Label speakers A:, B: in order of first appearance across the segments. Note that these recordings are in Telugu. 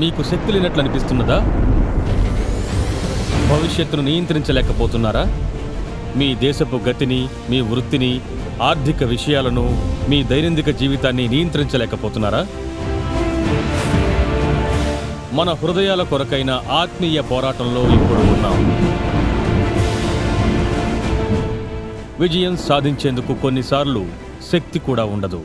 A: మీకు శక్తి లేనట్లు అనిపిస్తున్నదా? భవిష్యత్తును నియంత్రించలేకపోతున్నారా? మీ దేశపు గతిని, మీ వృత్తిని, ఆర్థిక విషయాలను, మీ దైనందిక జీవితాన్ని నియంత్రించలేకపోతున్నారా? మన హృదయాల కొరకైన ఆత్మీయ పోరాటంలో ఇప్పుడు ఉన్నాం. విజయం సాధించేందుకు కొన్నిసార్లు శక్తి కూడా ఉండదు.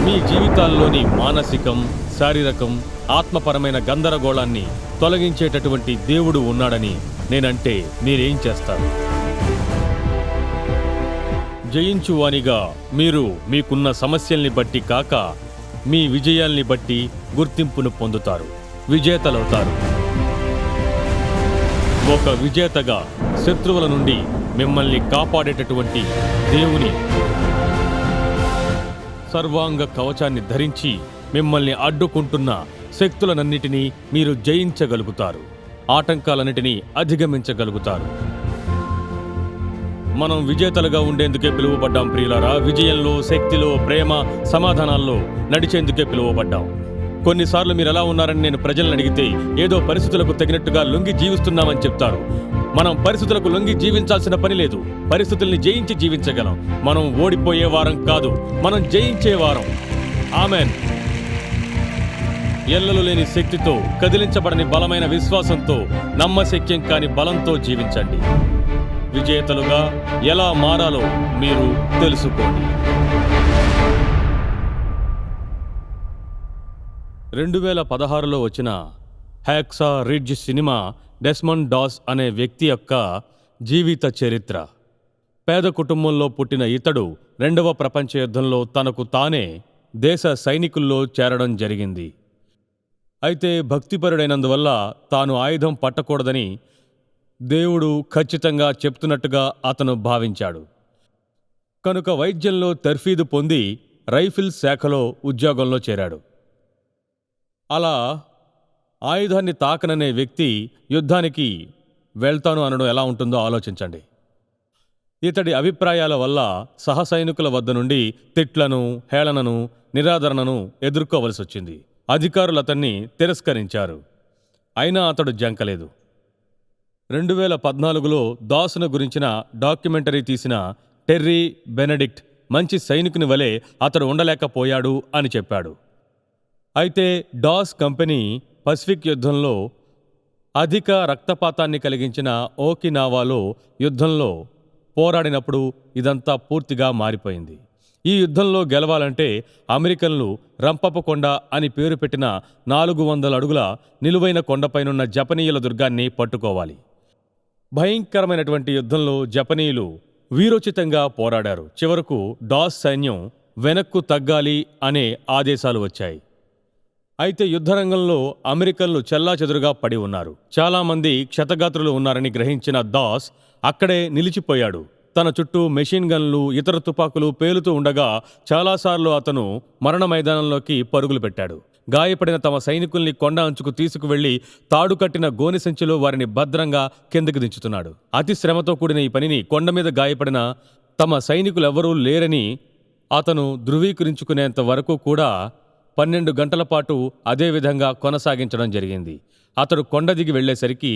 A: మీ జీవితాల్లోని మానసికం, శారీరకం, ఆత్మపరమైన గందరగోళాన్ని తొలగించేటటువంటి దేవుడు ఉన్నాడని నేనంటే మీరేం చేస్తారు? జయించువానిగా మీరు మీకున్న సమస్యల్ని బట్టి కాక మీ విజయాల్ని బట్టి గుర్తింపును పొందుతారు, విజేతలవుతారు. ఒక విజేతగా శత్రువుల నుండి మిమ్మల్ని కాపాడేటటువంటి దేవుని సర్వాంగ కవచాన్ని ధరించి మిమ్మల్ని అడ్డుకుంటున్న శక్తులనన్నిటినీ మీరు జయించగలుగుతారు, ఆటంకాలన్నిటినీ అధిగమించగలుగుతారు. మనం విజేతలుగా ఉండేందుకే పిలువబడ్డాం ప్రియులారా. విజయంలో, శక్తిలో, ప్రేమ, సమాధానాల్లో నడిచేందుకే పిలువబడ్డాం. కొన్నిసార్లు మీరు ఎలా ఉన్నారని నేను ప్రజలను అడిగితే ఏదో పరిస్థితులకు తగినట్టుగా లొంగి జీవిస్తున్నామని చెప్తారు. మనం పరిస్థితులకు లొంగి జీవించాల్సిన పని లేదు. పరిస్థితుల్ని జయించి జీవించగలం. మనం ఓడిపోయే వారం కాదు, మనం జయించే వారం. ఆమెన్. ఎల్లలు లేని శక్తితో, కదిలించబడని బలమైన విశ్వాసంతో, నమ్మశక్యం కాని బలంతో జీవించండి. విజేతలుగా ఎలా మారాలో మీరు తెలుసుకోండి. 2016లో వచ్చిన Hacksaw Ridge cinema Desmond Doss అనే వ్యక్తి యొక్క జీవిత చరిత్ర. పేద కుటుంబంలో పుట్టిన ఇతడు 2వ ప్రపంచ యుద్ధంలో తనకు తానే దేశ సైనికుల్లో చేరడం జరిగింది. అయితే భక్తిపరుడైనందువల్ల తాను ఆయుధం పట్టకూడదని దేవుడు ఖచ్చితంగా చెప్తున్నట్టుగా అతను భావించాడు. కనుక వైద్యంలో తర్ఫీదు పొంది రైఫిల్ శాఖలో ఉద్యోగంలో చేరాడు. అలా ఆయుధాన్ని తాకననే వ్యక్తి యుద్ధానికి వెళ్తాను అనడం ఎలా ఉంటుందో ఆలోచించండి. ఇతడి అభిప్రాయాల వల్ల సహసైనికుల వద్ద నుండి తిట్లను, హేళనను, నిరాదరణను ఎదుర్కోవలసి వచ్చింది. అధికారులు అతన్ని తిరస్కరించారు. అయినా అతడు జంకలేదు. 2014లో దాసును గురించిన డాక్యుమెంటరీ తీసిన టెర్రీ బెనెడిక్ట్ మంచి సైనికుని వలె అతడు ఉండలేకపోయాడు అని చెప్పాడు. అయితే డాస్ కంపెనీ పసిఫిక్ యుద్ధంలో అధిక రక్తపాతాన్ని కలిగించిన ఓకినావాలో యుద్ధంలో పోరాడినప్పుడు ఇదంతా పూర్తిగా మారిపోయింది. ఈ యుద్ధంలో గెలవాలంటే అమెరికన్లు రంపపు కొండ అని పేరు పెట్టిన 400 అడుగుల నిలువైన కొండపైనున్న జపనీయుల దుర్గాన్ని పట్టుకోవాలి. భయంకరమైనటువంటి యుద్ధంలో జపనీయులు వీరోచితంగా పోరాడారు. చివరకు డాస్ సైన్యం వెనక్కు తగ్గాలి అనే ఆదేశాలు వచ్చాయి. అయితే యుద్ధరంగంలో అమెరికన్లు చెల్లాచెదురుగా పడి ఉన్నారు. చాలామంది క్షతగాత్రులు ఉన్నారని గ్రహించిన దాస్ అక్కడే నిలిచిపోయాడు. తన చుట్టూ మెషిన్ గన్లు, ఇతర తుపాకులు పేలుతూ ఉండగా చాలాసార్లు అతను మరణ మైదానంలోకి పరుగులు పెట్టాడు. గాయపడిన తమ సైనికుల్ని కొండ అంచుకు తీసుకువెళ్లి తాడు కట్టిన గోనె సంచిలో వారిని భద్రంగా కిందకి దించుతున్నాడు. అతి శ్రమతో కూడిన ఈ పనిని కొండ మీద గాయపడిన తమ సైనికులెవ్వరూ లేరని అతను ధృవీకరించుకునేంత వరకు కూడా 12 గంటల పాటు అదే విధంగా కొనసాగించడం జరిగింది. అతడు కొండ దిగి వెళ్లేసరికి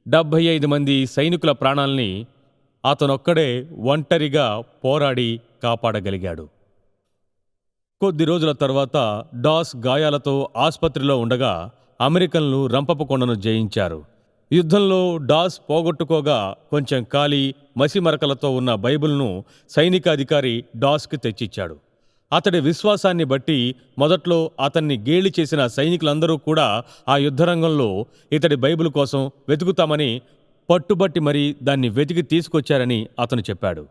A: 75 మంది సైనికుల ప్రాణాల్ని అతనొక్కడే ఒంటరిగా పోరాడి కాపాడగలిగాడు. కొద్ది రోజుల తర్వాత డాస్ గాయాలతో ఆసుపత్రిలో ఉండగా అమెరికన్లు రంపపు కొండను జయించారు. యుద్ధంలో డాస్ పోగొట్టుకోగా కొంచెం ఖాళీ మసిమరకలతో ఉన్న బైబిల్ను సైనికాధికారి డాస్కి తెచ్చిచ్చాడు. అతడి విశ్వాసాన్ని బట్టి మొదట్లో అతన్ని గేలి చేసిన సైనికులందరూ కూడా ఆ యుద్ధరంగంలో ఇతడి బైబిల్ కోసం వెతుకుతామని పట్టుబట్టి మరీ దాన్ని వెతికి తీసుకొచ్చారని అతను చెప్పాడు.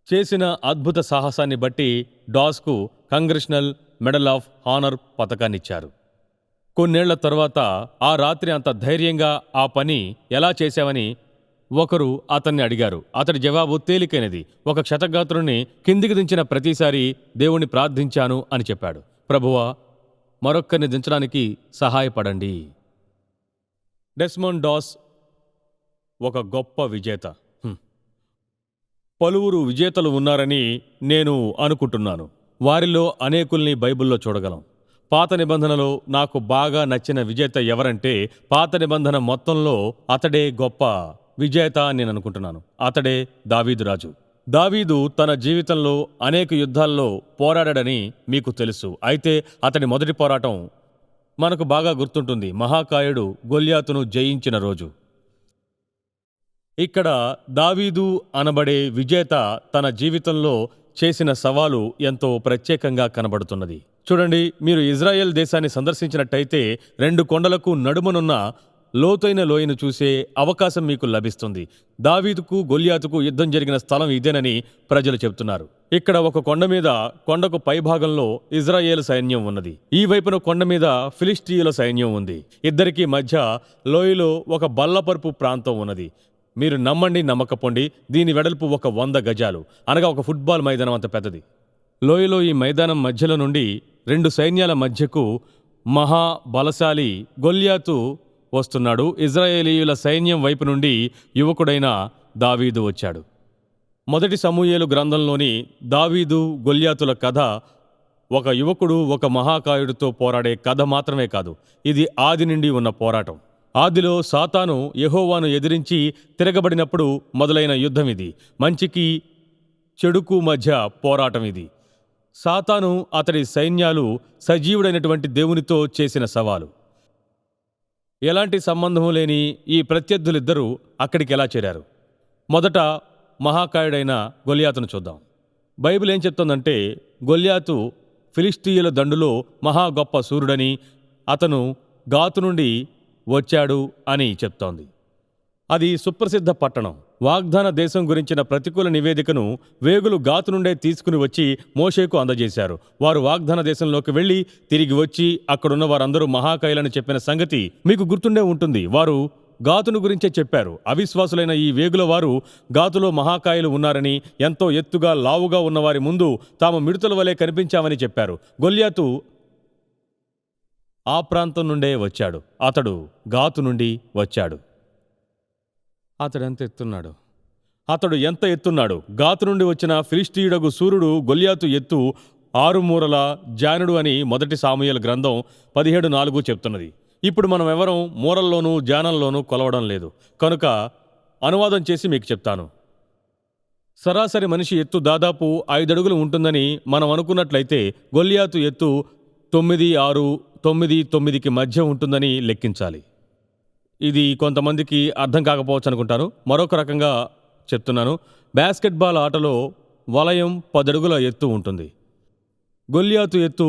A: చేసిన అద్భుత సాహసాన్ని బట్టి డాస్కు కంగ్రెషనల్ మెడల్ ఆఫ్ హానర్ పతకాన్నిచ్చారు. కొన్నేళ్ల తర్వాత ఆ రాత్రి అంత ధైర్యంగా ఆ పని ఎలా చేశావని ఒకరు అతన్ని అడిగారు. అతడి జవాబు తేలికైనది. ఒక క్షతగాత్రుని కిందికి దించిన ప్రతిసారి దేవుణ్ణి ప్రార్థించాను అని చెప్పాడు. ప్రభువా, మరొక్కరిని దించడానికి సహాయపడండి. డెస్మండ్ డాస్ ఒక గొప్ప విజేత. పలువురు విజేతలు ఉన్నారని నేను అనుకుంటున్నాను. వారిలో అనేకుల్ని బైబిల్లో చూడగలం. పాత నిబంధనలో నాకు బాగా నచ్చిన విజేత ఎవరంటే, పాత నిబంధన మొత్తంలో అతడే గొప్ప విజేత అని నేను అనుకుంటున్నాను. అతడే దావీదు రాజు. దావీదు తన జీవితంలో అనేక యుద్ధాల్లో పోరాడాడని మీకు తెలుసు. అయితే అతని మొదటి పోరాటం మనకు బాగా గుర్తుంటుంది. మహాకాయుడు గొల్యాతును జయించిన రోజు. ఇక్కడ దావీదు అనబడే విజేత తన జీవితంలో చేసిన సవాలు ఎంతో ప్రత్యేకంగా కనబడుతున్నది. చూడండి, మీరు ఇజ్రాయెల్ దేశాన్ని సందర్శించినట్టయితే 2 కొండలకు నడుమనున్న లోతైన లోయను చూసే అవకాశం మీకు లభిస్తుంది. దావీదుకు గొల్యాతుకు యుద్ధం జరిగిన స్థలం ఇదేనని ప్రజలు చెబుతున్నారు. ఇక్కడ ఒక కొండ మీద, కొండకు పైభాగంలో ఇజ్రాయేల్ సైన్యం ఉన్నది. ఈ వైపున కొండ మీద ఫిలిస్టీయుల సైన్యం ఉంది. ఇద్దరికీ మధ్య లోయలో ఒక బల్లపరుపు ప్రాంతం ఉన్నది. మీరు నమ్మండి నమ్మకపోండి, దీని వెడల్పు ఒక 100 గజాలు, అనగా ఒక ఫుట్బాల్ మైదానం అంత పెద్దది. లోయలో ఈ మైదానం మధ్యలో నుండి 2 సైన్యాల మధ్యకు మహా బలశాలి గొల్యాతు వస్తున్నాడు. ఇజ్రాయేలీయుల సైన్యం వైపు నుండి యువకుడైన దావీదు వచ్చాడు. మొదటి సమూయేలు గ్రంథంలోని దావీదు గొల్యాతుల కథ ఒక యువకుడు ఒక మహాకాయుడితో పోరాడే కథ మాత్రమే కాదు, ఇది ఆది నుండి ఉన్న పోరాటం. ఆదిలో సాతాను యెహోవాను ఎదిరించి తిరగబడినప్పుడు మొదలైన యుద్ధం ఇది. మంచికి చెడుకు మధ్య పోరాటం ఇది. సాతాను అతడి సైన్యాలు సజీవుడైనటువంటి దేవునితో చేసిన సవాలు. ఎలాంటి సంబంధము లేని ఈ ప్రత్యర్థులిద్దరూ అక్కడికి ఎలా చేరారు? మొదట మహాకాయుడైన గొల్యాతును చూద్దాం. బైబిల్ ఏం చెప్తోందంటే, గొల్యాతు ఫిలిష్తీయుల దండులో మహా గొప్ప శూరుడని, అతను గాతు నుండి వచ్చాడు అని చెప్తోంది. అది సుప్రసిద్ధ పట్టణం. వాగ్దాన దేశం గురించిన ప్రతికూల నివేదికను వేగులు గాతు నుండే తీసుకుని వచ్చి మోషేకు అందజేశారు. వారు వాగ్దాన దేశంలోకి వెళ్లి తిరిగి వచ్చి అక్కడున్న వారందరూ మహాకాయులని చెప్పిన సంగతి మీకు గుర్తుండే ఉంటుంది. వారు గాతును గురించే చెప్పారు. అవిశ్వాసులైన ఈ వేగుల వారు గాతులో మహాకాయులు ఉన్నారని, ఎంతో ఎత్తుగా లావుగా ఉన్నవారి ముందు తాము మిడతల వలె కనిపించామని చెప్పారు. గొల్యాతు ఆ ప్రాంతం నుండే వచ్చాడు. అతడు గాతు నుండి వచ్చాడు. అతడు ఎంత ఎత్తున్నాడు? గాతు నుండి వచ్చిన ఫిలిష్తీయుడగు సూర్యుడు గొల్యాతు ఎత్తు 6 మూరల జానుడు అని మొదటి సాముయేలు గ్రంథం 17:4 చెప్తున్నది. ఇప్పుడు మనం ఎవరం మూరల్లోనూ జానంలోనూ కొలవడం లేదు కనుక అనువాదం చేసి మీకు చెప్తాను. సరాసరి మనిషి ఎత్తు దాదాపు 5 అడుగులు ఉంటుందని మనం అనుకున్నట్లయితే గొల్యాతు ఎత్తు 9, 6, 9, 9కి మధ్య ఉంటుందని లెక్కించాలి. ఇది కొంతమందికి అర్థం కాకపోవచ్చు అనుకుంటాను. మరొక రకంగా చెప్తున్నాను. బాస్కెట్బాల్ ఆటలో వలయం 10 అడుగుల ఎత్తు ఉంటుంది. గొల్యాతు ఎత్తు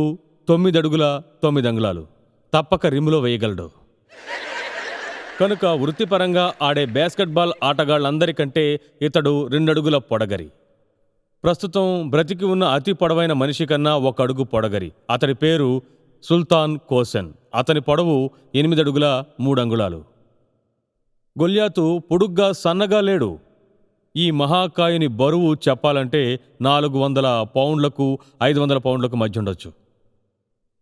A: 9 అడుగుల 9 అంగుళాలు. తప్పక రిమ్లో వేయగలడు. కనుక వృత్తిపరంగా ఆడే బాస్కెట్బాల్ ఆటగాళ్లందరికంటే ఇతడు 2 అడుగుల పొడగరి. ప్రస్తుతం బ్రతికి ఉన్న అతి పొడవైన మనిషి కన్నా 1 అడుగు పొడగరి. అతడి పేరు సుల్తాన్ కోసెన్. అతని పొడవు 8 అడుగుల 3 అంగుళాలు. గొల్యాతు పొడుగ్గా సన్నగా లేడు. ఈ మహాకాయుని బరువు చెప్పాలంటే 400 పౌండ్లకు 500 పౌండ్లకు మధ్య ఉండొచ్చు.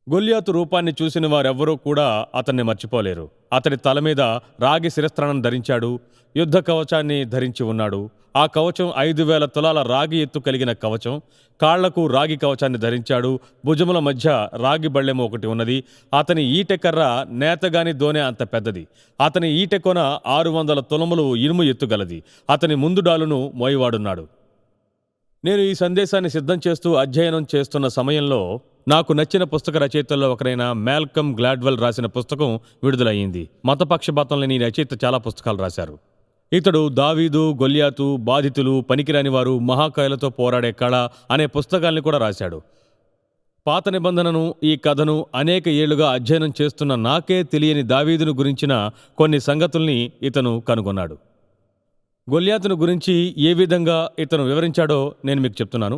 A: గొల్యాతు రూపాన్ని చూసిన వారెవ్వరూ కూడా అతన్ని మర్చిపోలేరు. అతడి తల మీద రాగి శిరస్త్రాణం ధరించాడు. యుద్ధ కవచాన్ని ధరించి ఉన్నాడు. ఆ కవచం 5,000 తులాల రాగి ఎత్తు కలిగిన కవచం. కాళ్లకు రాగి కవచాన్ని ధరించాడు. భుజముల మధ్య రాగి బళ్ళెం ఒకటి ఉన్నది. అతని ఈటెకర్ర నేతగాని దోనె అంత పెద్దది. అతని ఈటెకొన 600 తులములు ఇనుము ఎత్తుగలది. అతని ముందు డాలును మోయివాడున్నాడు. నేను ఈ సందేశాన్ని సిద్ధం చేస్తూ అధ్యయనం చేస్తున్న సమయంలో నాకు నచ్చిన పుస్తక రచయితల్లో ఒకరైన మాల్కమ్ గ్లాడ్వెల్ రాసిన పుస్తకం విడుదలయ్యింది. మతపక్షపాతం లేని ఈ రచయిత చాలా పుస్తకాలు రాశారు. ఇతడు దావీదు, గొల్యాతు, బాధితులు, పనికిరాని వారు, మహాకాయులతో పోరాడే కళ అనే పుస్తకాల్ని కూడా రాశాడు. పాత నిబంధనను, ఈ కథను అనేక ఏళ్లుగా అధ్యయనం చేస్తున్న నాకే తెలియని దావీదును గురించిన కొన్ని సంగతుల్ని ఇతను కనుగొన్నాడు. గొల్యాతును గురించి ఏ విధంగా ఇతను వివరించాడో నేను మీకు చెప్తున్నాను.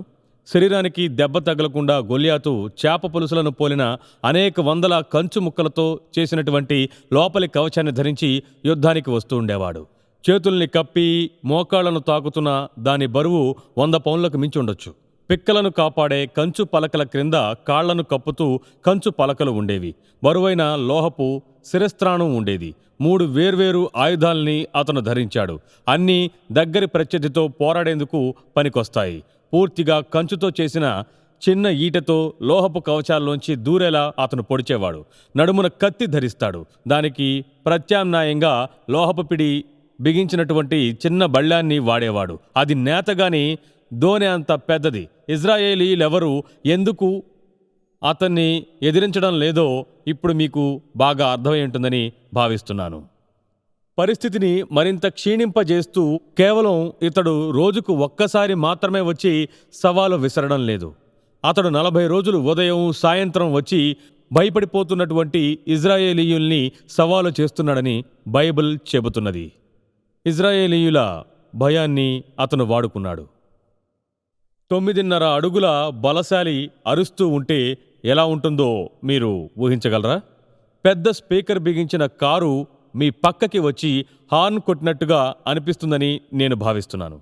A: శరీరానికి దెబ్బ తగలకుండా గొల్యాతు చేప పులుసులను పోలిన అనేక వందల కంచు ముక్కలతో చేసినటువంటి లోపలి కవచాన్ని ధరించి యుద్ధానికి వస్తూ ఉండేవాడు. చేతుల్ని కప్పి మోకాళ్లను తాకుతున్న దాని బరువు 100 పౌండ్లకు మించి ఉండొచ్చు. పిక్కలను కాపాడే కంచు పలకల క్రింద కాళ్లను కప్పుతూ కంచు పలకలు ఉండేవి. బరువైన లోహపు శిరస్త్రాణం ఉండేది. 3 వేర్వేరు ఆయుధాల్ని అతను ధరించాడు. అన్నీ దగ్గరి ప్రత్యర్థితో పోరాడేందుకు పనికొస్తాయి. పూర్తిగా కంచుతో చేసిన చిన్న ఈటెతో లోహపు కవచాల్లోంచి దూరేలా అతను పొడిచేవాడు. నడుమున కత్తి ధరిస్తాడు. దానికి ప్రత్యామ్నాయంగా లోహపు పిడి బిగించినటువంటి చిన్న బళ్ళాన్ని వాడేవాడు. అది నేతగాని దోనె అంత పెద్దది. ఇజ్రాయేలీయులెవరూ ఎందుకు అతన్ని ఎదిరించడం లేదో ఇప్పుడు మీకు బాగా అర్థమై ఉంటుందని భావిస్తున్నాను. పరిస్థితిని మరింత క్షీణింపజేస్తూ కేవలం ఇతడు రోజుకు ఒక్కసారి మాత్రమే వచ్చి సవాలు విసరడం లేదు. అతడు 40 రోజులు ఉదయం సాయంత్రం వచ్చి భయపడిపోతున్నటువంటి ఇజ్రాయేలీయుల్ని సవాలు చేస్తున్నాడని బైబిల్ చెబుతున్నది. ఇజ్రాయేలీయుల భయాన్ని అతను వాడుకున్నాడు. 9.5 అడుగుల బలశాలి అరుస్తూ ఉంటే ఎలా ఉంటుందో మీరు ఊహించగలరా? పెద్ద స్పీకర్ బిగించిన కారు మీ పక్కకి వచ్చి హార్న్ కొట్టినట్టుగా అనిపిస్తుందని నేను భావిస్తున్నాను.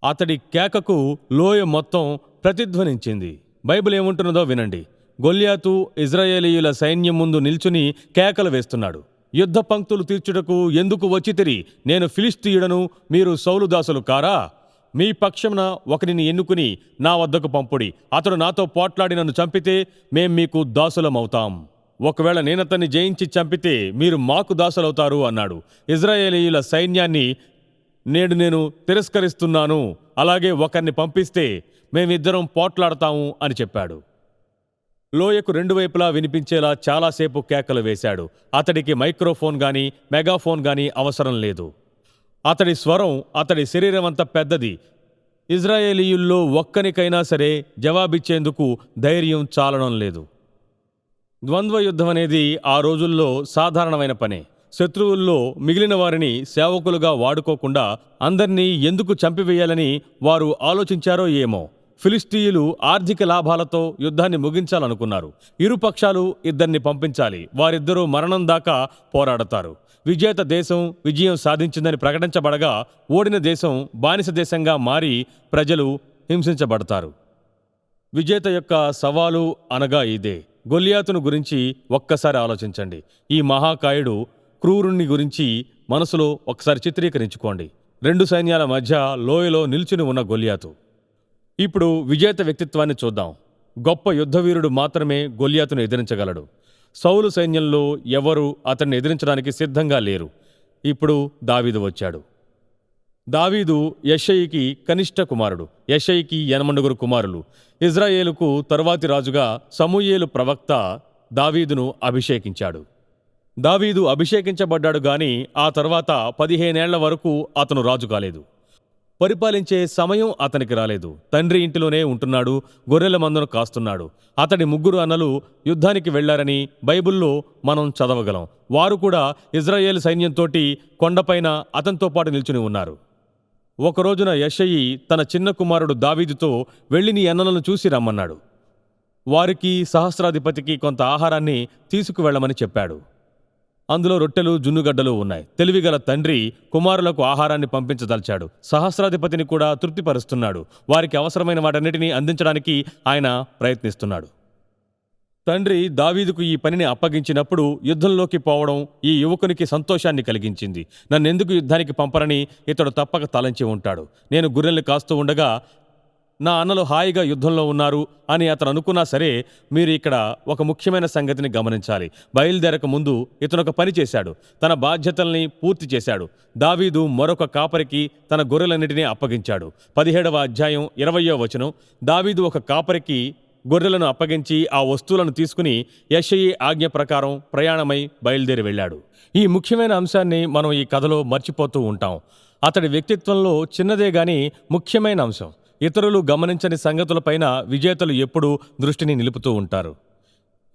A: అతడి కేకకు లోయ మొత్తం ప్రతిధ్వనించింది. బైబిల్ ఏముంటున్నదో వినండి. గొల్యాతు ఇజ్రాయేలీయుల సైన్యం ముందు నిల్చుని కేకలు వేస్తున్నాడు. యుద్ధ పంక్తులు తీర్చుటకు ఎందుకు వచ్చితిరి? నేను ఫిలిష్తీయుడను, మీరు సౌలు దాసులు కారా? మీ పక్షమున ఒకరిని ఎన్నుకుని నా వద్దకు పంపుడి. అతడు నాతో పోట్లాడి నన్ను చంపితే మేం మీకు దాసులమవుతాం. ఒకవేళ నేనతన్ని జయించి చంపితే మీరు మాకు దాసులవుతారు అన్నాడు. ఇజ్రాయేలీయుల సైన్యాన్ని నేను తిరస్కరిస్తున్నాను. అలాగే ఒకరిని పంపిస్తే మేమిద్దరం పోట్లాడతాము అని చెప్పాడు. లోయకు 2 వైపులా వినిపించేలా చాలాసేపు కేకలు వేశాడు. అతడికి మైక్రోఫోన్ గాని మెగాఫోన్ గాని అవసరం లేదు. అతడి స్వరం అతడి శరీరమంత పెద్దది. ఇజ్రాయేలీయుల్లో ఒక్కనికైనా సరే జవాబిచ్చేందుకు ధైర్యం చాలడం లేదు. ద్వంద్వ యుద్ధం అనేది ఆ రోజుల్లో సాధారణమైన పనే. శత్రువుల్లో మిగిలిన వారిని సేవకులుగా వాడుకోకుండా అందర్నీ ఎందుకు చంపివేయాలని వారు ఆలోచించారో ఏమో. ఫిలిష్తీయులు ఆర్థిక లాభాలతో యుద్ధాన్ని ముగించాలనుకున్నారు. ఇరుపక్షాలు ఇద్దరిని పంపించాలి. వారిద్దరూ మరణం దాకా పోరాడతారు. విజేత దేశం విజయం సాధించిందని ప్రకటించబడగా ఓడిన దేశం బానిస దేశంగా మారి ప్రజలు హింసించబడతారు. విజేత యొక్క సవాలు అనగా ఇదే. గొల్యాతును గురించి ఒక్కసారి ఆలోచించండి. ఈ మహాకాయుడు క్రూరుణ్ణి గురించి మనసులో ఒకసారి చిత్రీకరించుకోండి. 2 సైన్యాల మధ్య లోయలో నిల్చుని ఉన్న గొల్యాతు. ఇప్పుడు విజేత వ్యక్తిత్వాన్ని చూద్దాం. గొప్ప యుద్ధవీరుడు మాత్రమే గొల్యాతును ఎదిరించగలడు. సౌలు సైన్యంలో ఎవరు అతన్ని ఎదిరించడానికి సిద్ధంగా లేరు. ఇప్పుడు దావీదు వచ్చాడు. దావీదు యెషయికి కనిష్ట కుమారుడు. యెషయికి 8 కుమారులు. ఇజ్రాయేలుకు తరువాతి రాజుగా సమూయేలు ప్రవక్త దావీదును అభిషేకించాడు. దావీదు అభిషేకించబడ్డాడు గాని ఆ తర్వాత 15 ఏళ్ల వరకు అతను రాజు కాలేదు. పరిపాలించే సమయం అతనికి రాలేదు. తండ్రి ఇంటిలోనే ఉంటున్నాడు. గొర్రెల మందను కాస్తున్నాడు. అతడి 3 అన్నలు యుద్ధానికి వెళ్లారని బైబిల్లో మనం చదవగలం. వారు కూడా ఇజ్రాయేల్ సైన్యంతోటి కొండపైన అతనితో పాటు నిల్చుని ఉన్నారు. ఒకరోజున యెషయి తన చిన్న కుమారుడు దావీదుతో వెళ్ళి నీ అన్నలను చూసి రమ్మన్నాడు. వారికి సహస్రాధిపతికి కొంత ఆహారాన్ని తీసుకువెళ్లమని చెప్పాడు. అందులో రొట్టెలు జున్నుగడ్డలు ఉన్నాయి. తెలివిగల తండ్రి కుమారులకు ఆహారాన్ని పంపించదలిచాడు. సహస్రాధిపతిని కూడా తృప్తిపరుస్తున్నాడు. వారికి అవసరమైన వాటన్నిటినీ అందించడానికి ఆయన ప్రయత్నిస్తున్నాడు. తండ్రి దావీదుకు ఈ పనిని అప్పగించినప్పుడు యుద్ధంలోకి పోవడం ఈ యువకునికి సంతోషాన్ని కలిగించింది. నన్నెందుకు యుద్ధానికి పంపరని ఇతడు తప్పక తలంచి ఉంటాడు. నేను గొర్రెల్ని కాస్తూ ఉండగా నా అన్నలు హాయిగా యుద్ధంలో ఉన్నారు అని అతను అనుకున్నా సరే, మీరు ఇక్కడ ఒక ముఖ్యమైన సంగతిని గమనించాలి. బయలుదేరక ముందు ఇతనొక పని చేశాడు. తన బాధ్యతల్ని పూర్తి చేశాడు. దావీదు మరొక కాపరికి తన గొర్రెలన్నిటినీ అప్పగించాడు. 17వ అధ్యాయం 20వ వచనం. దావీదు ఒక కాపరికి గొర్రెలను అప్పగించి ఆ వస్తువులను తీసుకుని యెషయి ఆజ్ఞ ప్రకారం ప్రయాణమై బయలుదేరి వెళ్ళాడు. ఈ ముఖ్యమైన అంశాన్ని మనం ఈ కథలో మర్చిపోతూ ఉంటాం. అతడి వ్యక్తిత్వంలో చిన్నదే గాని ముఖ్యమైన అంశం. ఇతరులు గమనించని సంగతులపైన విజేతలు ఎప్పుడూ దృష్టిని నిలుపుతూ ఉంటారు.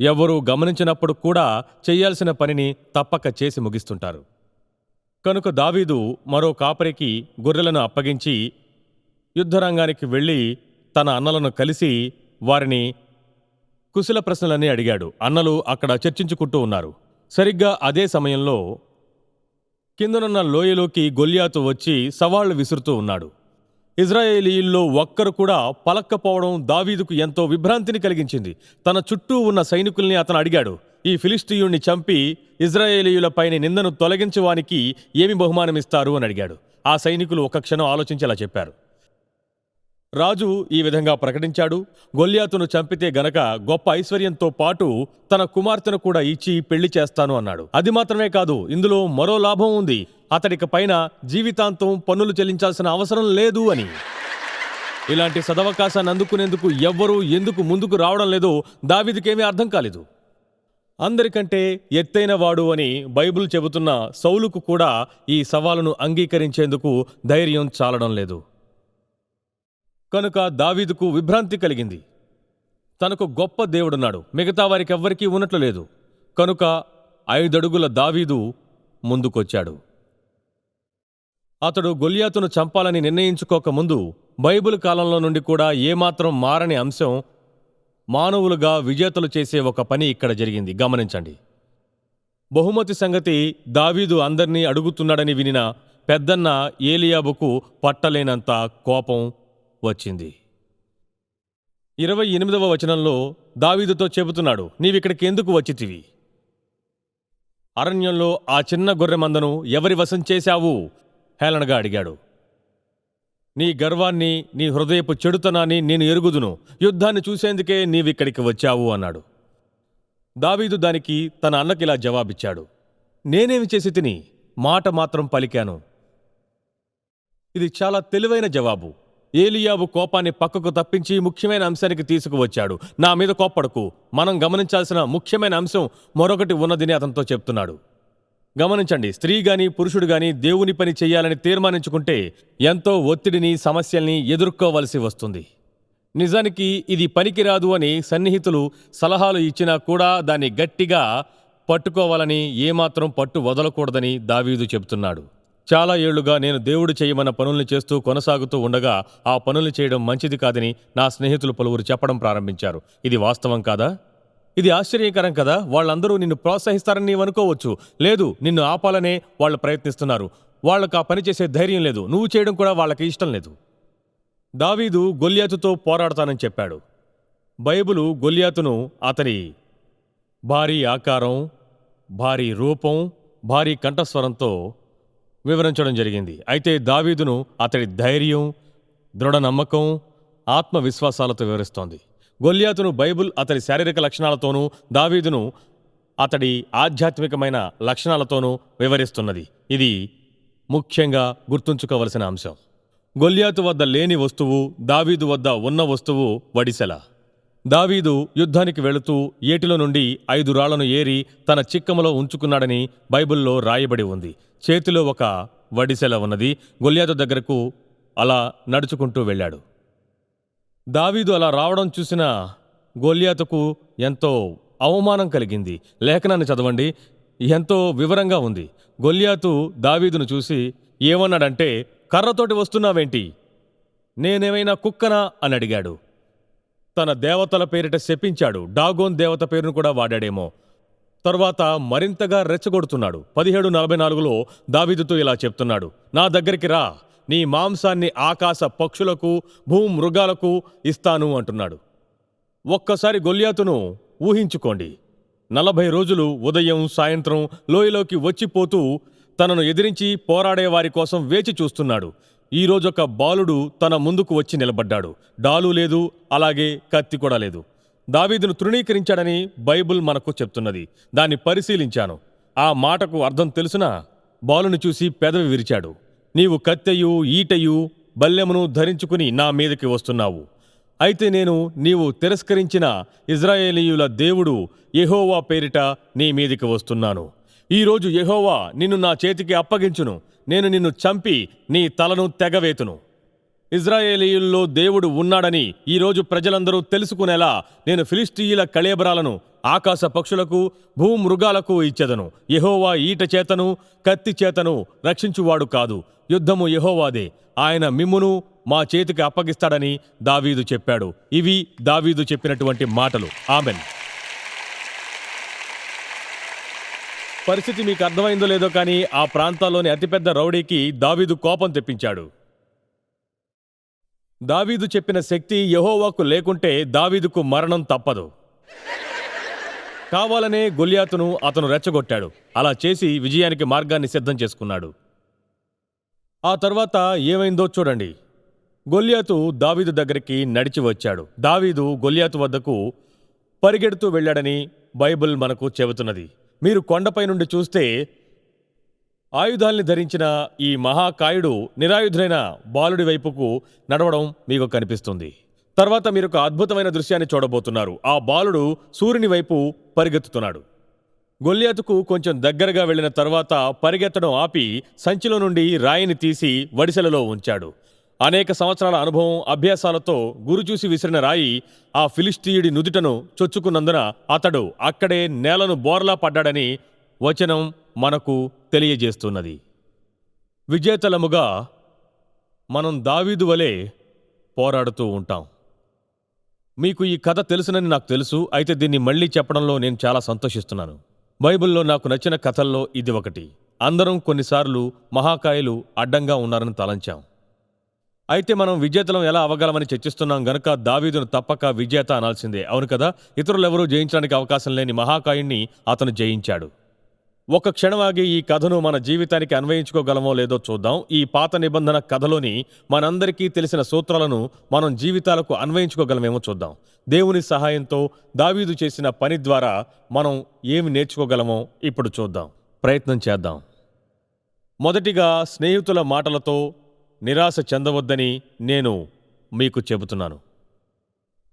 A: ఎవరూ గమనించినప్పుడు కూడా చేయాల్సిన పనిని తప్పక చేసి ముగిస్తుంటారు. కనుక దావీదు మరో కాపరికి గొర్రెలను అప్పగించి యుద్ధరంగానికి వెళ్ళి తన అన్నలను కలిసి వారిని కుశల ప్రశ్నలన్నీ అడిగాడు. అన్నలు అక్కడ చర్చించుకుంటూ ఉన్నారు. సరిగ్గా అదే సమయంలో కిందనున్న లోయలోకి గొల్యాతు వచ్చి సవాళ్లు విసురుతూ ఉన్నాడు. ఇజ్రాయేలీయుల్లో ఒక్కరు కూడా పలక్కపోవడం దావీదుకు ఎంతో విభ్రాంతిని కలిగించింది. తన చుట్టూ ఉన్న సైనికుల్ని అతను అడిగాడు, ఈ ఫిలిష్తీయుణ్ణి చంపి ఇజ్రాయేలీయులపైన నిందను తొలగించువానికి ఏమి బహుమానమిస్తారు అని అడిగాడు. ఆ సైనికులు ఒక క్షణం ఆలోచించి అలా చెప్పారు. రాజు ఈ విధంగా ప్రకటించాడు, గొల్యాతును చంపితే గనక గొప్ప ఐశ్వర్యంతో పాటు తన కుమార్తెను కూడా ఇచ్చి పెళ్లి చేస్తాను అన్నాడు. అది మాత్రమే కాదు, ఇందులో మరో లాభం ఉంది. అతడికి పైన జీవితాంతం పన్నులు చెల్లించాల్సిన అవసరం లేదు అని. ఇలాంటి సదవకాశాన్ని అందుకునేందుకు ఎవ్వరూ ఎందుకు ముందుకు రావడం లేదో దావీదుకేమీ అర్థం కాలేదు. అందరికంటే ఎత్తైన వాడు అని బైబిల్ చెబుతున్న సౌలుకు కూడా ఈ సవాలును అంగీకరించేందుకు ధైర్యం చాలడం లేదు. కనుక దావీదుకు విభ్రాంతి కలిగింది. తనకు గొప్ప దేవుడున్నాడు, మిగతా వారికెవ్వరికీ ఉన్నట్లు లేదు. కనుక 5 అడుగుల దావీదు ముందుకొచ్చాడు. అతడు గొల్యాతును చంపాలని నిర్ణయించుకోకముందు బైబిల్ కాలంలో నుండి కూడా ఏమాత్రం మారని అంశం, మానవులుగా విజేతలు చేసే ఒక పని ఇక్కడ జరిగింది. గమనించండి. బహుమతి సంగతి దావీదు అందర్నీ అడుగుతున్నాడని వినిన పెద్దన్న ఏలియాబుకు పట్టలేనంత కోపం వచ్చింది. 28వ వచనంలో దావీదుతో చెబుతున్నాడు, నీవిక్కడికి ఎందుకు వచ్చితివి? అరణ్యంలో ఆ చిన్న గొర్రె మందను ఎవరి వశం చేశావు? హేళనగా అడిగాడు. నీ గర్వాన్ని, నీ హృదయపు చెడుతనాన్ని నేను ఎరుగుదును. యుద్ధాన్ని చూసేందుకే నీవిక్కడికి వచ్చావు అన్నాడు. దావీదు దానికి తన అన్నకిలా జవాబిచ్చాడు, నేనేమి చేసి తిని? మాట మాత్రం పలికాను. ఇది చాలా తెలివైన జవాబు. ఏలియాబు కోపాన్ని పక్కకు తప్పించి ముఖ్యమైన అంశానికి తీసుకువచ్చాడు. నా మీద కోప్పడకు, మనం గమనించాల్సిన ముఖ్యమైన అంశం మరొకటి ఉన్నదని అతనితో చెప్తున్నాడు. గమనించండి, స్త్రీ గాని పురుషుడు గాని దేవుని పని చెయ్యాలని తీర్మానించుకుంటే ఎంతో ఒత్తిడిని, సమస్యల్ని ఎదుర్కోవలసి వస్తుంది. నిజానికి ఇది పనికిరాదు అని సన్నిహితులు సలహాలు ఇచ్చినా కూడా దాన్ని గట్టిగా పట్టుకోవాలని, ఏమాత్రం పట్టు వదలకూడదని దావీదు చెబుతున్నాడు. చాలా ఏళ్లుగా నేను దేవుడు చేయమన్న పనుల్ని చేస్తూ కొనసాగుతూ ఉండగా ఆ పనులు చేయడం మంచిది కాదని నా స్నేహితులు పలువురు చెప్పడం ప్రారంభించారు. ఇది వాస్తవం కాదా? ఇది ఆశ్చర్యకరం కదా? వాళ్ళందరూ నిన్ను ప్రోత్సహిస్తారని నీవు అనుకోవచ్చు. లేదు, నిన్ను ఆపాలనే వాళ్ళు ప్రయత్నిస్తున్నారు. వాళ్ళకు ఆ పని చేసే ధైర్యం లేదు. నువ్వు చేయడం కూడా వాళ్ళకి ఇష్టం లేదు. దావీదు గొల్యాతుతో పోరాడతానని చెప్పాడు. బైబిలు గొల్యాతును అతని భారీ ఆకారం, భారీ రూపం, భారీ కంఠస్వరంతో వివరించడం జరిగింది. అయితే దావీదును అతడి ధైర్యం, దృఢ నమ్మకం, ఆత్మవిశ్వాసాలతో వివరిస్తోంది. గొల్యాతును బైబిల్ అతడి శారీరక లక్షణాలతోనూ, దావీదును అతడి ఆధ్యాత్మికమైన లక్షణాలతోనూ వివరిస్తున్నది. ఇది ముఖ్యంగా గుర్తుంచుకోవలసిన అంశం. గొల్యాతు వద్ద లేని వస్తువు, దావీదు వద్ద ఉన్న వస్తువు వడిసెల. దావీదు యుద్ధానికి వెళుతూ ఏటిలో నుండి 5 రాళ్లను ఏరి తన చిక్కములో ఉంచుకున్నాడని బైబిల్లో రాయబడి ఉంది. చేతిలో ఒక వడిసెల ఉన్నది. గొల్యాతు దగ్గరకు అలా నడుచుకుంటూ వెళ్ళాడు. దావీదు అలా రావడం చూసిన గొల్యాతుకు ఎంతో అవమానం కలిగింది. లేఖనాన్ని చదవండి, ఎంతో వివరంగా ఉంది. గొల్యాతు దావీదును చూసి ఏమన్నాడంటే, కర్రతోటి వస్తున్నావేంటి? నేనేమైనా కుక్కనా అని అడిగాడు. తన దేవతల పేరిట శపించాడు. డాగోన్ దేవత పేరును కూడా వాడాడేమో. తరువాత మరింతగా రెచ్చగొడుతున్నాడు. 17:44లో దావీదుతో ఇలా చెప్తున్నాడు, నా దగ్గరికి రా, నీ మాంసాన్ని ఆకాశ పక్షులకు, భూమృగాలకు ఇస్తాను అంటున్నాడు. ఒక్కసారి గొల్యాతును ఊహించుకోండి. 40 రోజులు ఉదయం సాయంత్రం లోయలోకి వచ్చిపోతూ తనను ఎదిరించి పోరాడే వారి కోసం వేచి చూస్తున్నాడు. ఈరోజొక బాలుడు తన ముందుకు వచ్చి నిలబడ్డాడు. డాలు లేదు, అలాగే కత్తి కూడా లేదు. దావీదును తృణీకరించాడని బైబిల్ మనకు చెప్తున్నది. దాన్ని పరిశీలించాను. ఆ మాటకు అర్థం తెలుసునా? బాలుని చూసి పెదవి విరిచాడు. నీవు కత్తెయు ఈటెయు బల్లెమును ధరించుకుని నా మీదకి వస్తున్నావు. అయితే నేను నీవు తిరస్కరించిన ఇజ్రాయేలీయుల దేవుడు యెహోవా పేరిట నీ మీదికి వస్తున్నాను. ఈరోజు యెహోవా నిన్ను నా చేతికి అప్పగించును. నేను నిన్ను చంపి నీ తలను తెగవేతును. ఇజ్రాయేలీయుల్లో దేవుడు ఉన్నాడని ఈరోజు ప్రజలందరూ తెలుసుకునేలా నేను ఫిలిష్తీయుల కళేబరాలను ఆకాశ పక్షులకు, భూమృగాలకు ఇచ్చెదను. యెహోవా ఈట చేతను కత్తి చేతను రక్షించువాడు కాదు. యుద్ధము యెహోవాదే. ఆయన మిమ్మును మా చేతికి అప్పగిస్తాడని దావీదు చెప్పాడు. ఇవి దావీదు చెప్పినటువంటి మాటలు. ఆమెన్. పరిస్థితి మీకు అర్థమైందో లేదో కానీ ఆ ప్రాంతాల్లోని అతిపెద్ద రౌడీకి దావీదు కోపం తెప్పించాడు. దావీదు చెప్పిన శక్తి యెహోవాకు లేకుంటే దావీదుకు మరణం తప్పదు. కావాలనే గొల్యాతును అతను రెచ్చగొట్టాడు. అలా చేసి విజయానికి మార్గాన్ని సిద్ధం చేసుకున్నాడు. ఆ తర్వాత ఏమైందో చూడండి. గొల్యాతు దావీదు దగ్గరికి నడిచి వచ్చాడు. దావీదు గొల్యాతు వద్దకు పరిగెడుతూ వెళ్ళాడని బైబిల్ మనకు చెబుతున్నది. మీరు కొండపై నుండి చూస్తే ఆయుధాల్ని ధరించిన ఈ మహాకాయుడు నిరాయుధులైన బాలుడి వైపుకు నడవడం మీకు కనిపిస్తుంది. తర్వాత మీరొక అద్భుతమైన దృశ్యాన్ని చూడబోతున్నారు. ఆ బాలుడు సూర్యుని వైపు పరిగెత్తుతున్నాడు. గొల్యాతుకు కొంచెం దగ్గరగా వెళ్లిన తర్వాత పరిగెత్తడం ఆపి సంచిలో నుండి రాయిని తీసి వడిసెలలో ఉంచాడు. అనేక సంవత్సరాల అనుభవం, అభ్యాసాలతో గురుచూసి విసిరిన రాయి ఆ ఫిలిష్తీయుడి నుదుటను చొచ్చుకున్నందున అతడు అక్కడే నేలను బోర్లా పడ్డాడని వచనం మనకు తెలియజేస్తున్నది. విజేతలముగా మనం దావీదు వలె పోరాడుతూ ఉంటాం. మీకు ఈ కథ తెలుసునని నాకు తెలుసు. అయితే దీన్ని మళ్ళీ చెప్పడంలో నేను చాలా సంతోషిస్తున్నాను. బైబిల్లో నాకు నచ్చిన కథల్లో ఇది ఒకటి. అందరం కొన్నిసార్లు మహాకాయులు అడ్డంగా ఉన్నారని తలంచాం. అయితే మనం విజేతలం ఎలా అవ్వగలమని చర్చిస్తున్నాం గనుక దావీదును తప్పక విజేత అనాల్సిందే. అవును కదా? ఇతరులెవరూ జయించడానికి అవకాశం లేని మహాకాయుణ్ణి అతను జయించాడు. ఒక క్షణమాగి ఈ కథను మన జీవితానికి అన్వయించుకోగలమో లేదో చూద్దాం. ఈ పాత నిబంధన కథలోని మనందరికీ తెలిసిన సూత్రాలను మనం జీవితాలకు అన్వయించుకోగలమేమో చూద్దాం. దేవుని సహాయంతో దావీదు చేసిన పని ద్వారా మనం ఏమి నేర్చుకోగలమో ఇప్పుడు చూద్దాం. ప్రయత్నం చేద్దాం. మొదటిగా, స్నేహితుల మాటలతో నిరాశ చెందవద్దని నేను మీకు చెబుతున్నాను.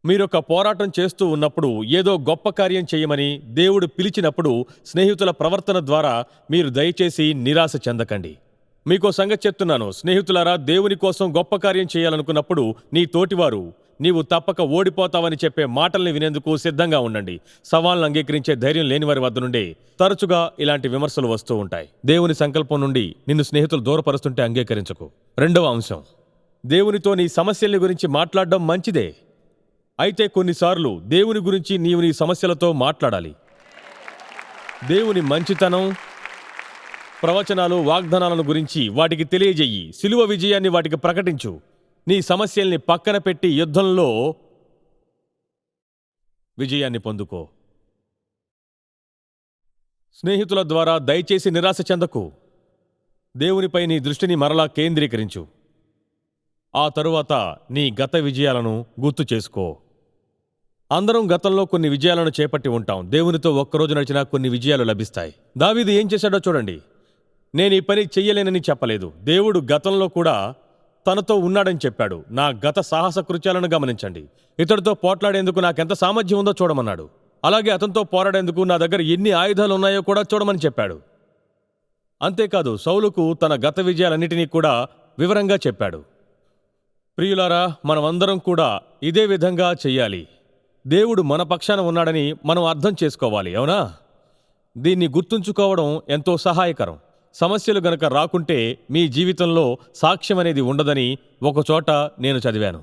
A: మీరొక పోరాటం చేస్తూ ఉన్నప్పుడు, ఏదో గొప్ప కార్యం చేయమని దేవుడు పిలిచినప్పుడు స్నేహితుల ప్రవర్తన ద్వారా మీరు దయచేసి నిరాశ చెందకండి. మీకో సంగతి చెప్తున్నాను, స్నేహితులారా, దేవుని కోసం గొప్ప కార్యం చేయాలనుకున్నప్పుడు నీ తోటివారు నీవు తప్పక ఓడిపోతావని చెప్పే మాటల్ని వినేందుకు సిద్ధంగా ఉండండి. సవాళ్ళను అంగీకరించే ధైర్యం లేని వారి వద్ద నుండి తరచుగా ఇలాంటి విమర్శలు వస్తూ ఉంటాయి. దేవుని సంకల్పం నుండి నిన్ను స్నేహితులు దూరపరుస్తుంటే అంగీకరించకు. రెండవ అంశం, దేవునితో నీ సమస్యల గురించి మాట్లాడడం మంచిదే. అయితే కొన్నిసార్లు దేవుని గురించి నీవు నీ సమస్యలతో మాట్లాడాలి. దేవుని మంచితనం, ప్రవచనాలు, వాగ్దానాలను గురించి వాటికి తెలియజెయ్యి. సిలువ విజయాన్ని వాటికి ప్రకటించు. నీ సమస్యల్ని పక్కన పెట్టి యుద్ధంలో విజయాన్ని పొందుకో. స్నేహితుల ద్వారా దయచేసి నిరాశ చెందకు. దేవునిపై నీ దృష్టిని మరలా కేంద్రీకరించు. ఆ తరువాత నీ గత విజయాలను గుర్తు చేసుకో. అందరం గతంలో కొన్ని విజయాలను చేపట్టి ఉంటాం. దేవునితో ఒక్కరోజు నడిచినా కొన్ని విజయాలు లభిస్తాయి. దావీదు ఏం చేశాడో చూడండి. నేను ఈ పని చెయ్యలేనని చెప్పలేదు. దేవుడు గతంలో కూడా తనతో ఉన్నాడని చెప్పాడు. నా గత సాహస కృత్యాలను గమనించండి. ఇతడితో పోట్లాడేందుకు నాకెంత సామర్థ్యం ఉందో చూడమన్నాడు. అలాగే అతనితో పోరాడేందుకు నా దగ్గర ఎన్ని ఆయుధాలు ఉన్నాయో కూడా చూడమని చెప్పాడు. అంతేకాదు, సౌలుకు తన గత విజయాలన్నిటినీ కూడా వివరంగా చెప్పాడు. ప్రియులారా, మనమందరం కూడా ఇదే విధంగా చెయ్యాలి. దేవుడు మన పక్షాన ఉన్నాడని మనం అర్థం చేసుకోవాలి. అవునా? దీన్ని గుర్తుంచుకోవడం ఎంతో సహాయకరం. సమస్యలు గనక రాకుంటే మీ జీవితంలో సాక్ష్యం అనేది ఉండదని ఒకచోట నేను చదివాను.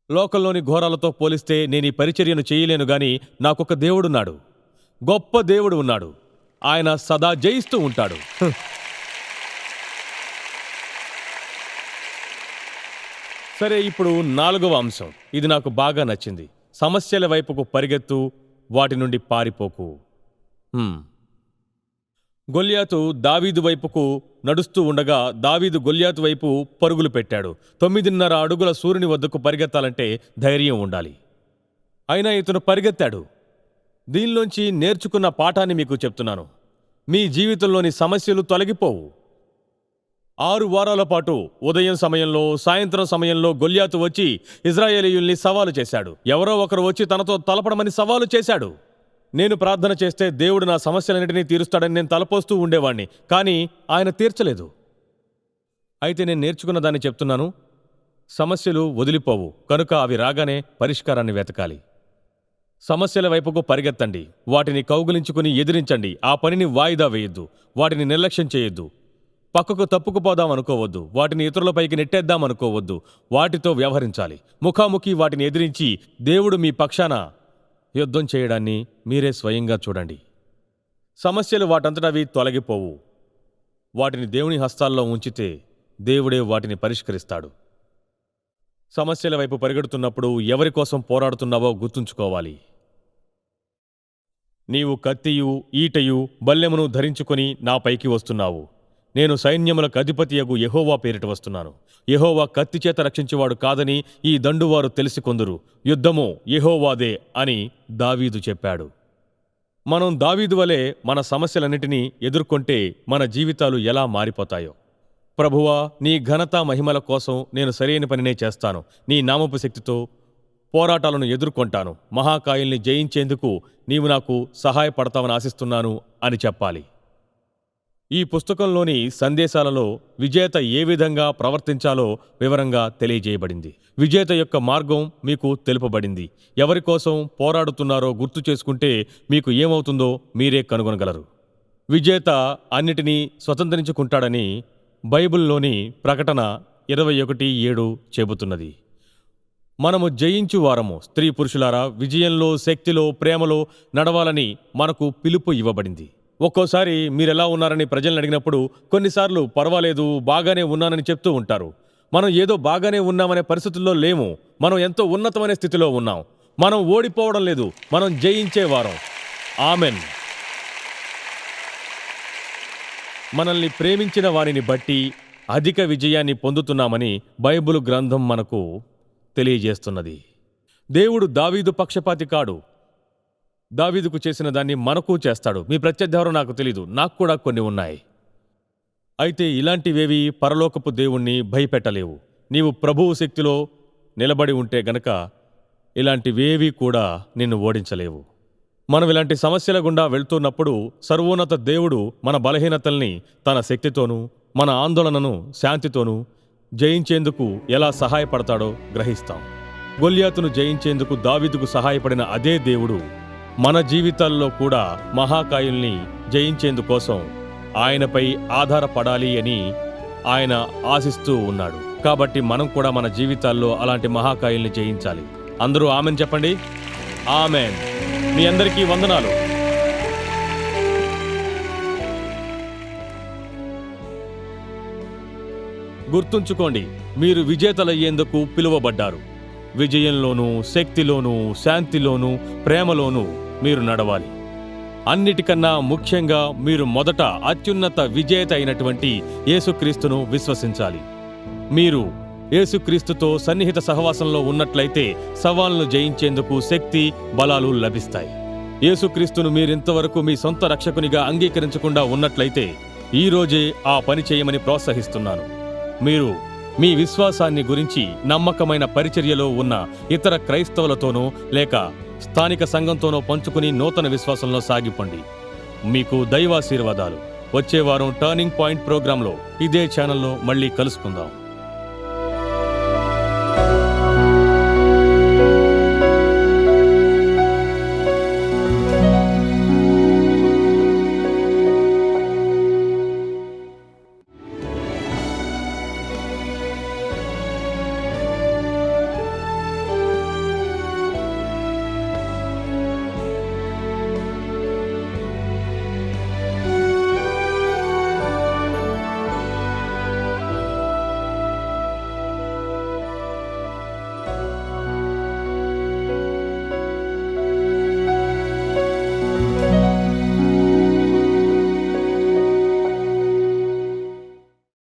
A: లోకంలోని ఘోరాలతో పోలిస్తే నేను ఈ పరిచర్యను చేయలేను గాని నాకొక దేవుడున్నాడు. గొప్ప దేవుడు ఉన్నాడు. ఆయన సదా జయిస్తూ ఉంటాడు. సరే, ఇప్పుడు నాలుగవ అంశం. ఇది నాకు బాగా నచ్చింది. సమస్యల వైపుకు పరిగెత్తు, వాటి నుండి పారిపోకు. గొల్యాతు దావీదు వైపుకు నడుస్తూ ఉండగా దావీదు గొల్యాతు వైపు పరుగులు పెట్టాడు. 9.5 అడుగుల సూర్యుని వద్దకు పరిగెత్తాలంటే ధైర్యం ఉండాలి. అయినా ఇతను పరిగెత్తాడు. దీనిలోంచి నేర్చుకున్న పాఠాన్ని మీకు చెప్తున్నాను. మీ జీవితంలోని సమస్యలు తొలగిపోవు. 6 వారాల పాటు ఉదయం సమయంలో, సాయంత్రం సమయంలో గొల్యాతు వచ్చి ఇశ్రాయేలీయుల్ని సవాలు చేశాడు. ఎవరో ఒకరు వచ్చి తనతో తలపడమని సవాలు చేశాడు. నేను ప్రార్థన చేస్తే దేవుడు నా సమస్యలన్నిటినీ తీరుస్తాడని నేను తలపోస్తూ ఉండేవాణ్ణి. కానీ ఆయన తీర్చలేదు. అయితే నేను నేర్చుకున్న దాన్ని చెప్తున్నాను. సమస్యలు వదిలిపోవు, కనుక అవి రాగానే పరిష్కారాన్ని వెతకాలి. సమస్యల వైపుకు పరిగెత్తండి. వాటిని కౌగిలించుకుని ఎదిరించండి. ఆ పనిని వాయిదా వేయొద్దు. వాటిని నిర్లక్ష్యం చేయొద్దు. పక్కకు తప్పుకుపోదాం అనుకోవద్దు. వాటిని ఇతరులపైకి నెట్టేద్దాం అనుకోవద్దు. వాటితో వ్యవహరించాలి. ముఖాముఖి వాటిని ఎదిరించి దేవుడు మీ పక్షాన యుద్ధం చేయడాన్ని మీరే స్వయంగా చూడండి. సమస్యలు వాటంతటవి తొలగిపోవు. వాటిని దేవుని హస్తాల్లో ఉంచితే దేవుడే వాటిని పరిష్కరిస్తాడు. సమస్యల వైపు పరిగెడుతున్నప్పుడు ఎవరి కోసం పోరాడుతున్నావో గుర్తుంచుకోవాలి. నీవు కత్తియు ఈటయు బల్లెమును ధరించుకొని నాపైకి వస్తున్నావు. నేను సైన్యములకు అధిపతియగు యెహోవా పేరిట వస్తున్నాను. యెహోవా కత్తి చేత రక్షించేవాడు కాదని ఈ దండువారు తెలిసికొందురు. యుద్ధము యెహోవాదే అని దావీదు చెప్పాడు. మనం దావీదు వలె మన సమస్యలన్నిటినీ ఎదుర్కొంటే మన జీవితాలు ఎలా మారిపోతాయో. ప్రభువా, నీ ఘనత మహిమల కోసం నేను సరైన పనినే చేస్తాను. నీ నామపు శక్తితో పోరాటాలను ఎదుర్కొంటాను. మహాకాయుల్ని జయించేందుకు నీవు నాకు సహాయపడతావని ఆశిస్తున్నాను అని చెప్పాలి. ఈ పుస్తకంలోని సందేశాలలో విజేత ఏ విధంగా ప్రవర్తించాలో వివరంగా తెలియజేయబడింది. విజేత యొక్క మార్గం మీకు తెలుపబడింది. ఎవరి కోసం పోరాడుతున్నారో గుర్తు చేసుకుంటే మీకు ఏమవుతుందో మీరే కనుగొనగలరు. విజేత అన్నిటినీ స్వతంత్రించుకుంటాడని బైబిల్లోని ప్రకటన 21:7 చెబుతున్నది. మనము జయించు వారము. స్త్రీ పురుషులారా, విజయంలో, శక్తిలో, ప్రేమలో నడవాలని మనకు పిలుపు ఇవ్వబడింది. ఒక్కోసారి మీరెలా ఉన్నారని ప్రజల్ని అడిగినప్పుడు కొన్నిసార్లు పర్వాలేదు, బాగానే ఉన్నానని చెప్తూ ఉంటారు. మనం ఏదో బాగానే ఉన్నామనే పరిస్థితుల్లో లేము. మనం ఎంతో ఉన్నతమైన స్థితిలో ఉన్నాం. మనం ఓడిపోవడం లేదు, మనం జయించేవారం. ఆమెన్. మనల్ని ప్రేమించిన వారిని బట్టి అధిక విజయాన్ని పొందుతున్నామని బైబిలు గ్రంథం మనకు తెలియజేస్తున్నది. దేవుడు దావీదు పక్షపాతి కాడు. దావీదుకు చేసిన దాన్ని మనకు చేస్తాడు. మీ ప్రత్యర్థి నాకు తెలీదు, నాకు కూడా కొన్ని ఉన్నాయి. అయితే ఇలాంటివేవి పరలోకపు దేవుణ్ణి భయపెట్టలేవు. నీవు ప్రభువు శక్తిలో నిలబడి ఉంటే గనక ఇలాంటివేవి కూడా నిన్ను ఓడించలేవు. మనం ఇలాంటి సమస్యల గుండా వెళ్తున్నప్పుడు సర్వోన్నత దేవుడు మన బలహీనతల్ని తన శక్తితోనూ మన ఆందోళనను శాంతితోనూ జయించేందుకు ఎలా సహాయపడతాడో గ్రహిస్తాం. గొల్యాతును జయించేందుకు దావీదుకు సహాయపడిన అదే దేవుడు మన జీవితాల్లో కూడా మహాకాయుల్ని జయించేందుకోసం ఆయనపై ఆధారపడాలి అని ఆయన ఆశిస్తూ ఉన్నాడు. కాబట్టి మనం కూడా మన జీవితాల్లో అలాంటి మహాకాయుల్ని జయించాలి. అందరూ ఆమెన్ చెప్పండి. ఆమెన్. మీ అందరికీ వందనాలు. గుర్తుంచుకోండి, మీరు విజేతలయ్యేందుకు పిలువబడ్డారు. విజయంలోనూ, శక్తిలోనూ, శాంతిలోనూ, ప్రేమలోనూ మీరు నడవాలి. అన్నిటికన్నా ముఖ్యంగా మీరు మొదట అత్యున్నత విజేత అయినటువంటి యేసుక్రీస్తును విశ్వసించాలి. మీరు యేసుక్రీస్తుతో సన్నిహిత సహవాసంలో ఉన్నట్లయితే సవాళ్లను జయించేందుకు శక్తి, బలాలు లభిస్తాయి. యేసుక్రీస్తును మీరింతవరకు మీ సొంత రక్షకునిగా అంగీకరించకుండా ఉన్నట్లయితే ఈరోజే ఆ పని చేయమని ప్రోత్సహిస్తున్నాను. మీరు మీ విశ్వాసాన్ని గురించి నమ్మకమైన పరిచర్యలో ఉన్న ఇతర క్రైస్తవులతోనో లేక స్థానిక సంఘంతోనో పంచుకుని నూతన విశ్వాసంలో సాగిపోండి. మీకు దైవాశీర్వాదాలు. వచ్చే వారం టర్నింగ్ పాయింట్ ప్రోగ్రాంలో ఇదే ఛానల్లో మళ్ళీ కలుసుకుందాం.